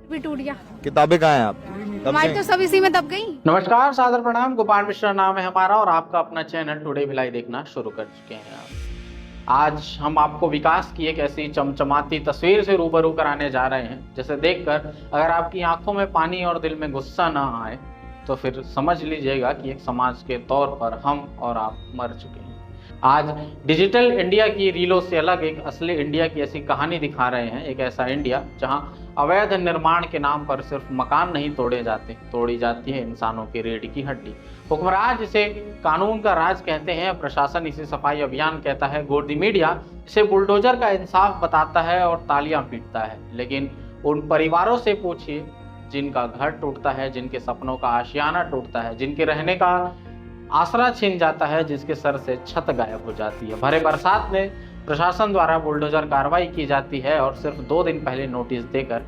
भी टूट गया। किताबें कहाँ हैं आप? कब हमारी से? तो सब इसी में दब गई। नमस्कार, सादर प्रणाम। गोपाल मिश्रा नाम है हमारा और आपका अपना चैनल टुडे भिलाई देखना शुरू कर चुके हैं आप। आज हम आपको विकास की एक ऐसी चमचमाती तस्वीर से रूबरू कराने जा रहे हैं जिसे देखकर अगर आपकी आंखों में पानी और दिल में गुस्सा ना आए तो फिर समझ लीजिएगा कि एक समाज के तौर पर हम और आप मर चुके हैं। आज डिजिटल इंडिया की रीलों से अलग एक असली इंडिया की ऐसी कहानी दिखा रहे हैं। एक ऐसा इंडिया जहां अवैध निर्माण के नाम पर सिर्फ मकान नहीं तोड़ी जाती है इंसानों की रीढ़ की हड्डी। हुक्मरान जिसे कानून का राज कहते हैं, प्रशासन इसे सफाई अभियान कहता है, गोदी मीडिया इसे बुलडोजर का इंसाफ बताता है और तालियां पीटता है। लेकिन उन परिवारों से पूछिए जिनका घर टूटता है, जिनके सपनों का आशियाना टूटता है, जिनके रहने का आसरा छिन जाता है, जिसके सर से छत गायब हो जाती है। भरे बरसात में प्रशासन द्वारा बुलडोजर कार्रवाई की जाती है और सिर्फ 2 दिन पहले नोटिस देकर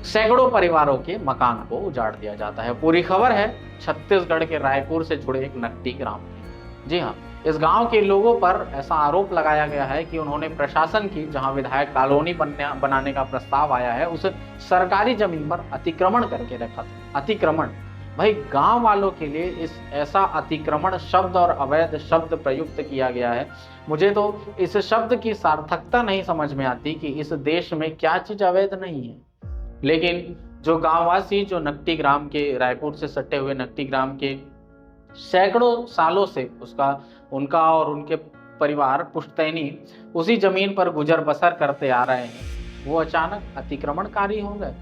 सैकड़ों परिवारों के मकान को उजाड़ दिया जाता है। पूरी खबर है छत्तीसगढ़ के रायपुर से जुड़े एक नकटी ग्राम की। जी हाँ, इस गांव के लोगों पर ऐसा आरोप लगाया गया है कि उन्होंने प्रशासन की जहां विधायक कॉलोनी बनाने का प्रस्ताव आया है उस सरकारी जमीन पर अतिक्रमण करके रखा था। अतिक्रमण भाई, गांव वालों के लिए इस ऐसा अतिक्रमण शब्द और अवैध शब्द प्रयुक्त किया गया है। मुझे तो इस शब्द की सार्थकता नहीं समझ में आती कि इस देश में क्या चीज अवैध नहीं है। लेकिन जो गांववासी, जो नकटी ग्राम के, रायपुर से सटे हुए नकटी ग्राम के सैकड़ों सालों से उनका और उनके परिवार पुश्तैनी उसी जमीन पर गुजर बसर करते आ रहे हैं, वो अचानक अतिक्रमणकारी हो गए।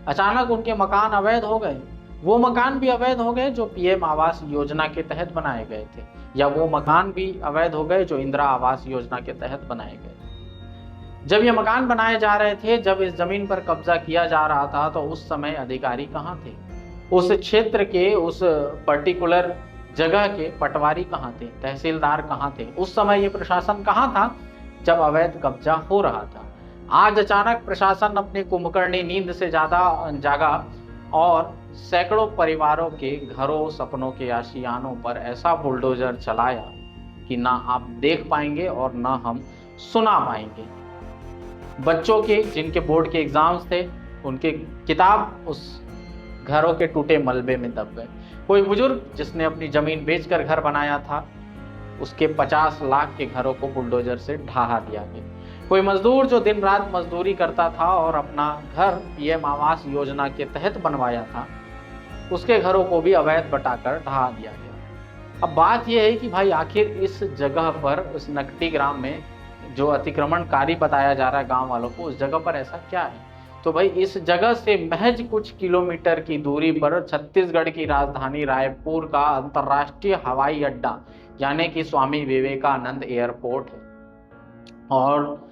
अचानक उनके मकान अवैध हो गए। वो मकान भी अवैध हो गए जो पीएम आवास योजना के तहत बनाए गए थे, या वो मकान भी अवैध हो गए जो इंदिरा आवास योजना के तहत बनाए गए। जब ये मकान बनाए जा रहे थे, जब इस जमीन पर कब्जा किया जा रहा था, तो उस समय अधिकारी कहाँ थे? उस क्षेत्र के, उस पर्टिकुलर जगह के पटवारी कहाँ थे? तहसीलदार कहाँ थे? उस समय ये प्रशासन कहाँ था जब अवैध कब्जा हो रहा था? आज अचानक प्रशासन अपनी कुंभकर्णी नींद से ज्यादा जागा और सैकड़ों परिवारों के घरों, सपनों के आशियानों पर ऐसा बुलडोजर चलाया कि ना आप देख पाएंगे और ना हम सुना पाएंगे। बच्चों के, जिनके बोर्ड के एग्जाम्स थे, उनके किताब उस घरों के टूटे मलबे में दब गए। कोई बुजुर्ग जिसने अपनी जमीन बेचकर घर बनाया था, उसके 50 लाख के घरों को बुलडोजर से ढहा दिया गया। कोई मजदूर जो दिन रात मजदूरी करता था और अपना घर पीएम आवास योजना के तहत बनवाया था, उसके घरों को भी अवैध बटाकर ढहा दिया गया। अब बात यह है कि भाई आखिर इस जगह पर, उस नकटी ग्राम में जो अतिक्रमणकारी बताया जा रहा है गांव वालों को, उस जगह पर ऐसा क्या है? तो भाई इस जगह से महज कुछ किलोमीटर की दूरी पर छत्तीसगढ़ की राजधानी रायपुर का अंतर्राष्ट्रीय हवाई अड्डा यानी कि स्वामी विवेकानंद एयरपोर्ट है। और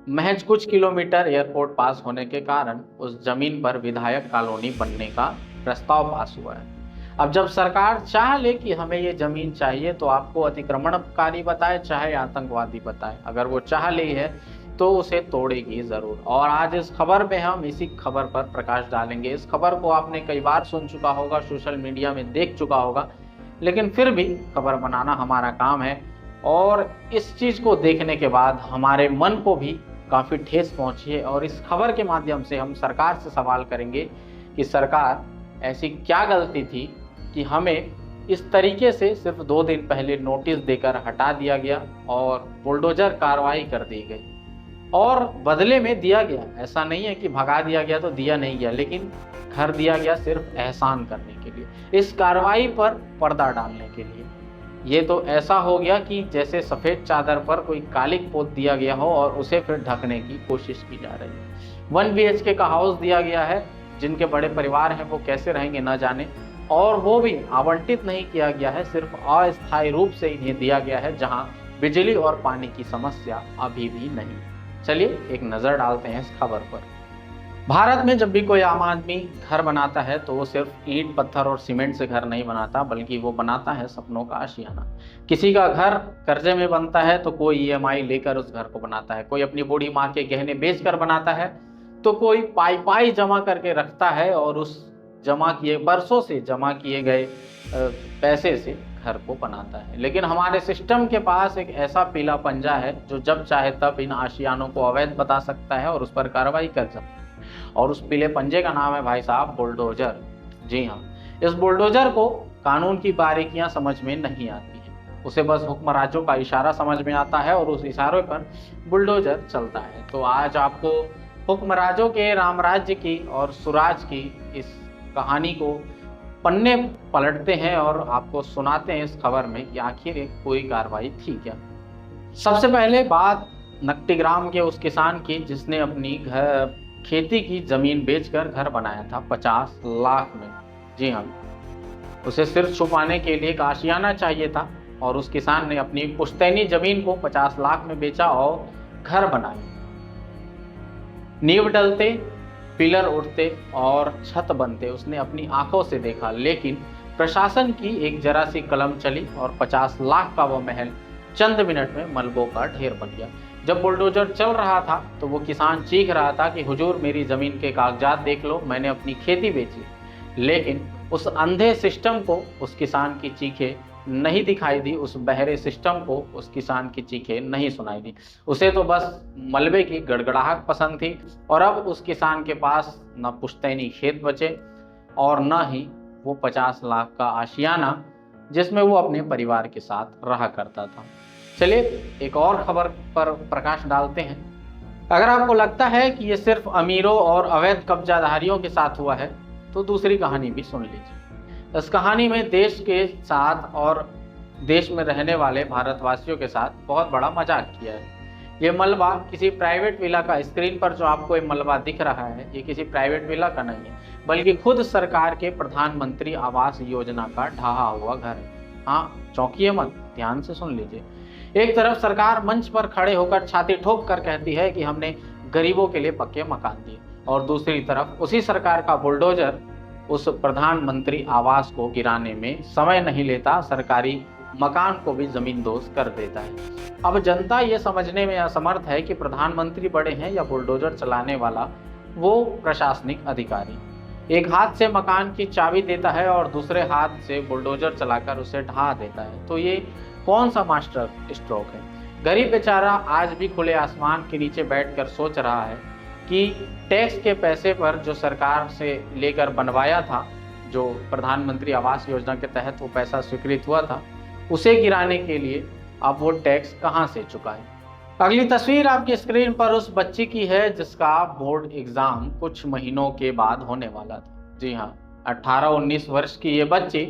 महज कुछ किलोमीटर एयरपोर्ट पास होने के कारण उस जमीन पर विधायक कॉलोनी बनने का प्रस्ताव पास हुआ है। अब जब सरकार चाह ले कि हमें ये जमीन चाहिए तो आपको अतिक्रमणकारी बताए चाहे आतंकवादी बताए, अगर वो चाह ली है तो उसे तोड़ेगी जरूर। और आज इस खबर में हम इसी खबर पर प्रकाश डालेंगे। इस खबर को आपने कई बार सुन चुका होगा, सोशल मीडिया में देख चुका होगा, लेकिन फिर भी खबर बनाना हमारा काम है। और इस चीज को देखने के बाद हमारे मन को भी काफी ठेस पहुंची है और इस खबर के माध्यम से हम सरकार से सवाल करेंगे कि सरकार ऐसी क्या गलती थी कि हमें इस तरीके से सिर्फ 2 दिन पहले नोटिस देकर हटा दिया गया और बुलडोजर कार्रवाई कर दी गई और बदले में दिया गया। ऐसा नहीं है कि भगा दिया गया तो दिया नहीं गया, लेकिन घर दिया गया सिर्फ एहसान करने के लिए, इस कार्रवाई पर पर्दा डालने के लिए। ये तो ऐसा हो गया कि जैसे सफ़ेद चादर पर कोई कालिक पोत दिया गया हो और उसे फिर ढकने की कोशिश की जा रही है। 1 BHK का हाउस दिया गया है, जिनके बड़े परिवार हैं वो कैसे रहेंगे न जाने, और वो भी आवंटित नहीं किया गया है, सिर्फ अस्थायी रूप से इन्हें दिया गया है, जहां बिजली और पानी की समस्या अभी भी नहीं। चलिए एक नज़र डालते हैं इस खबर पर। भारत में जब भी कोई आम आदमी घर बनाता है तो वो सिर्फ ईंट, पत्थर और सीमेंट से घर नहीं बनाता, बल्कि वो बनाता है सपनों का आशियाना। किसी का घर कर्जे में बनता है तो कोई EMI लेकर उस घर को बनाता है, कोई अपनी बूढ़ी माँ के गहने बेचकर बनाता है, तो कोई पाई जमा करके रखता है और उस बरसों से जमा किए गए पैसे से घर को बनाता है। लेकिन हमारे सिस्टम के पास एक ऐसा पीला पंजा है जो जब चाहे तब इन आशियानों को अवैध बता सकता है और उस पर कार्रवाई कर सकता है। और उस पीले पंजे का नाम है भाई साहब बुलडोजर। जी हाँ, इस बुलडोजर को कानून की बारीकियां समझ में नहीं आती हैं, उसे बस हुक्मराजों का इशारा समझ में आता है और उस इशारे पर बुलडोजर चलता है। तो आज आपको हुक्मराजों के रामराज्य की और सुराज की इस कहानी को पन्ने पलटते हैं और आपको सुनाते हैं इस खबर में कि आखिर एक पूरी कार्रवाई थी क्या। सबसे पहले बात नकटीग्राम के उस किसान की जिसने अपनी खेती की जमीन बेचकर घर बनाया था 50 लाख में। जी हाँ, उसे सिर्फ छुपाने के लिए एक आशियाना चाहिए था और उस किसान ने अपनी पुश्तैनी जमीन को 50 लाख में बेचा और घर बनाया। नींव डलते, पिलर उठते और छत बनते उसने अपनी आंखों से देखा, लेकिन प्रशासन की एक जरा सी कलम चली और 50 लाख का वह महल चंद मिनट में मलबों का ढेर बन गया। जब बुलडोजर चल रहा था तो वो किसान चीख रहा था कि हुजूर मेरी जमीन के कागजात देख लो, मैंने अपनी खेती बेची। लेकिन उस अंधे सिस्टम को उस किसान की चीखें नहीं दिखाई दी, उस बहरे सिस्टम को उस किसान की चीखें नहीं सुनाई दी। उसे तो बस मलबे की गड़गड़ाहट पसंद थी और अब उस किसान के पास न पुश्तैनी खेत बचे और न ही वो 50 लाख का आशियाना जिसमें वो अपने परिवार के साथ रहा करता था। चलिए एक और खबर पर प्रकाश डालते हैं। अगर आपको लगता है कि ये सिर्फ अमीरों और अवैध कब्जाधारियों के साथ हुआ है तो दूसरी कहानी भी सुन लीजिए। इस कहानी में देश के साथ और देश में रहने वाले भारतवासियों के साथ बहुत बड़ा मजाक किया है। ये मलबा किसी प्राइवेट विला का, स्क्रीन पर जो आपको ये मलबा दिख रहा है ये किसी प्राइवेट विला का नहीं है, बल्कि खुद सरकार के प्रधानमंत्री आवास योजना का ढहा हुआ घर है। हाँ, चौंकिए मत, ध्यान से सुन लीजिए। एक तरफ सरकार मंच पर खड़े होकर छाती ठोक कर कहती है कि हमने गरीबों के लिए पक्के मकान दिए, और दूसरी तरफ उसी सरकार का बुलडोजर उस प्रधानमंत्री आवास को गिराने में समय नहीं लेता, सरकारी मकान को भी जमींदोज कर देता है। अब जनता ये समझने में असमर्थ है कि प्रधानमंत्री बड़े हैं या बुलडोजर चलाने वाला वो प्रशासनिक अधिकारी। एक हाथ से मकान की चाबी देता है और दूसरे हाथ से बुलडोजर चलाकर उसे ढहा देता है। तो ये कौन सा मास्टर स्ट्रोक है? गरीब बेचारा आज भी खुले आसमान के नीचे बैठकर सोच रहा है कि टैक्स के पैसे पर जो सरकार से लेकर बनवाया था, जो प्रधानमंत्री आवास योजना के तहत वो पैसा स्वीकृत हुआ था, उसे गिराने के लिए अब वो टैक्स कहां से चुकाए। अगली तस्वीर आपकी स्क्रीन पर उस बच्ची की है जिसका बोर्ड एग्जाम कुछ महीनों के बाद होने वाला था। जी हाँ, 18-19 वर्ष की ये बच्ची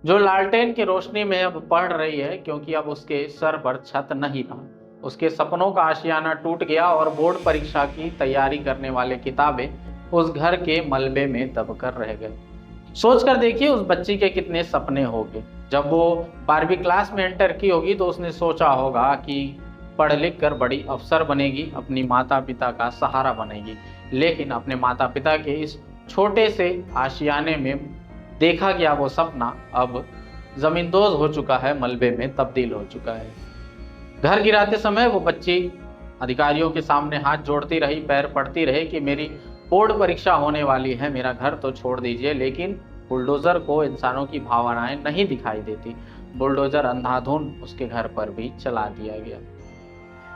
जो लालटेन की रोशनी में अब पढ़ रही है, क्योंकि अब उसके सर पर छत नहीं रहा। उसके सपनों का आशियाना टूट गया और बोर्ड परीक्षा की तैयारी करने वाले किताबें उस घर के मलबे में दबकर रह गए। सोचकर देखिए उस बच्ची के कितने सपने होंगे। जब वो 12वीं क्लास में एंटर की होगी तो उसने सोचा होगा कि पढ़ लिख कर बड़ी अफसर बनेगी, अपनी माता पिता का सहारा बनेगी। लेकिन अपने माता पिता के इस छोटे से आशियाने में देखा गया वो सपना अब जमींदोज हो चुका है, मलबे में तब्दील हो चुका है। घर गिराते समय वो बच्ची अधिकारियों के सामने हाथ जोड़ती रही, पैर पड़ती रही कि मेरी बोर्ड परीक्षा होने वाली है, मेरा घर तो छोड़ दीजिए। लेकिन बुलडोजर को इंसानों की भावनाएं नहीं दिखाई देती। बुलडोजर अंधाधुंध उसके घर पर भी चला दिया गया।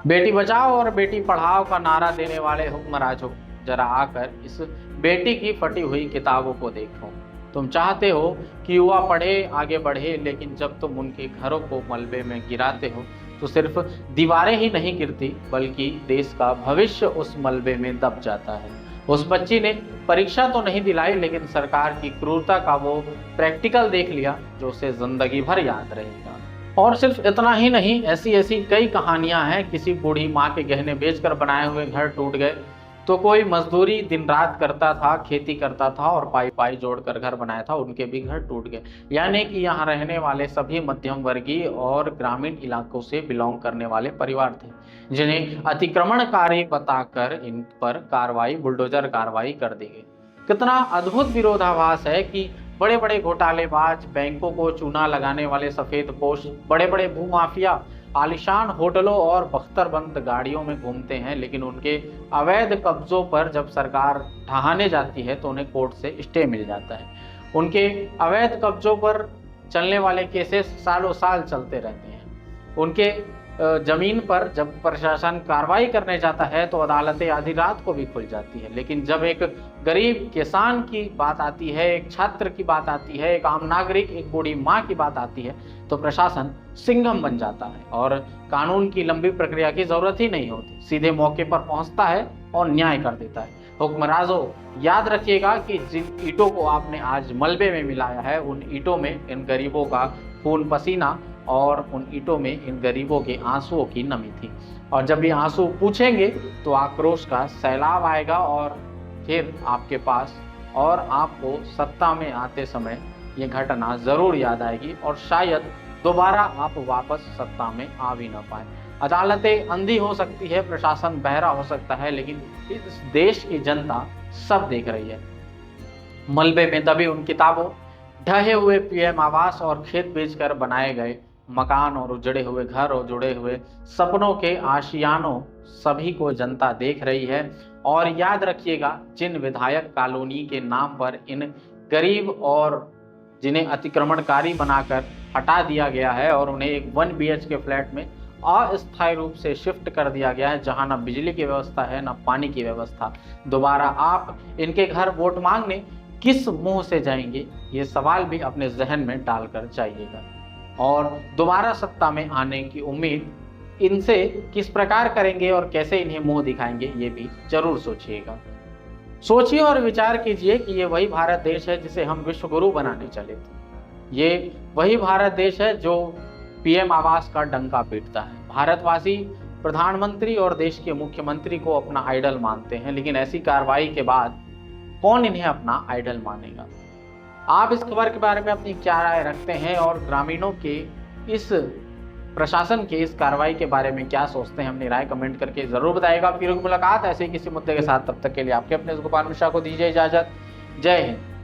बेटी बचाओ और बेटी पढ़ाओ का नारा देने वाले हुक्मराजों, जरा आकर इस बेटी की फटी हुई किताबों को देखो। तुम चाहते हो कि युवा पढ़े, आगे बढ़े, लेकिन जब तुम उनके घरों को मलबे में गिराते हो तो सिर्फ दीवारें ही नहीं गिरती, बल्कि देश का भविष्य उस मलबे में दब जाता है। उस बच्ची ने परीक्षा तो नहीं दिलाई, लेकिन सरकार की क्रूरता का वो प्रैक्टिकल देख लिया जो उसे जिंदगी भर याद रहेगा। और सिर्फ इतना ही नहीं, ऐसी ऐसी कई कहानियां हैं। किसी बूढ़ी माँ के गहने बेचकर बनाए हुए घर टूट गए, तो कोई मजदूरी दिन रात करता था, खेती करता था और पाई पाई जोड़कर घर बनाया था, उनके भी घर टूट गए। यानी कि यहाँ रहने वाले सभी मध्यम वर्गीय और ग्रामीण इलाकों से बिलोंग करने वाले परिवार थे, जिन्हें अतिक्रमणकारी बताकर इन पर कार्रवाई, बुलडोजर कार्रवाई कर दी गई। कितना अद्भुत विरोधाभास है कि बड़े बड़े घोटालेबाज, बैंकों को चूना लगाने वाले सफेद पोश, बड़े बड़े भूमाफिया आलिशान होटलों और बख्तरबंद गाड़ियों में घूमते हैं, लेकिन उनके अवैध कब्जों पर जब सरकार ढहाने जाती है तो उन्हें कोर्ट से स्टे मिल जाता है। उनके अवैध कब्जों पर चलने वाले केसेस सालों साल चलते रहते हैं। उनके जमीन पर जब प्रशासन कार्रवाई करने जाता है तो अदालतें आधी रात को भी खुल जाती है, लेकिन जब एक गरीब किसान की बात आती है, एक छात्र की बात आती है, एक आम नागरिक, एक बूढ़ी माँ की बात आती है, तो प्रशासन सिंघम बन जाता है और कानून की लंबी प्रक्रिया की जरूरत ही नहीं होती, सीधे मौके पर पहुंचता है और न्याय कर देता है। हुक्मराजों, याद रखिएगा कि जिन ईंटों को आपने आज मलबे में मिलाया है, उन ईंटों में इन गरीबों का खून पसीना और उन ईंटों में इन गरीबों के आंसुओं की नमी थी। और जब ये आंसू पूछेंगे तो आक्रोश का सैलाब आएगा और फिर आपके पास, और आपको सत्ता में आते समय ये घटना जरूर याद आएगी और शायद दोबारा आप वापस सत्ता में आ भी ना पाए। अदालतें अंधी हो सकती है, प्रशासन बहरा हो सकता है, लेकिन इस देश की जनता सब देख रही है। मलबे में दबी उन किताबों, ढहे हुए पीएम आवास और खेत बेचकर बनाए गए मकान और उजड़े हुए घर और जुड़े हुए सपनों के आशियानों, सभी को जनता देख रही है। और याद रखिएगा, जिन विधायक कॉलोनी के नाम पर इन गरीब और जिन्हें अतिक्रमणकारी बनाकर हटा दिया गया है और उन्हें एक 1 BHK फ्लैट में अस्थायी रूप से शिफ्ट कर दिया गया है, जहां ना बिजली की व्यवस्था है ना पानी की व्यवस्था, दोबारा आप इनके घर वोट मांगने किस मुंह से जाएंगे, ये सवाल भी अपने जहन में डालकर जाइएगा। और दोबारा सत्ता में आने की उम्मीद इनसे किस प्रकार करेंगे और कैसे इन्हें मुंह दिखाएंगे, ये भी जरूर सोचिएगा। सोचिए और विचार कीजिए कि ये वही भारत देश है जिसे हम विश्व गुरु बनाने चले थे। ये वही भारत देश है जो पीएम आवास का डंका पीटता है। भारतवासी प्रधानमंत्री और देश के मुख्यमंत्री को अपना आइडल मानते हैं, लेकिन ऐसी कार्रवाई के बाद कौन इन्हें अपना आइडल मानेगा? आप इस खबर के बारे में अपनी क्या राय रखते हैं और ग्रामीणों के इस प्रशासन के इस कार्रवाई के बारे में क्या सोचते हैं? अपनी राय कमेंट करके जरूर बताइएगा। फिर मुलाकात ऐसे ही किसी मुद्दे के साथ, तब तक के लिए आपके अपने गोपाल मिश्रा को दीजिए इजाजत। जय हिंद।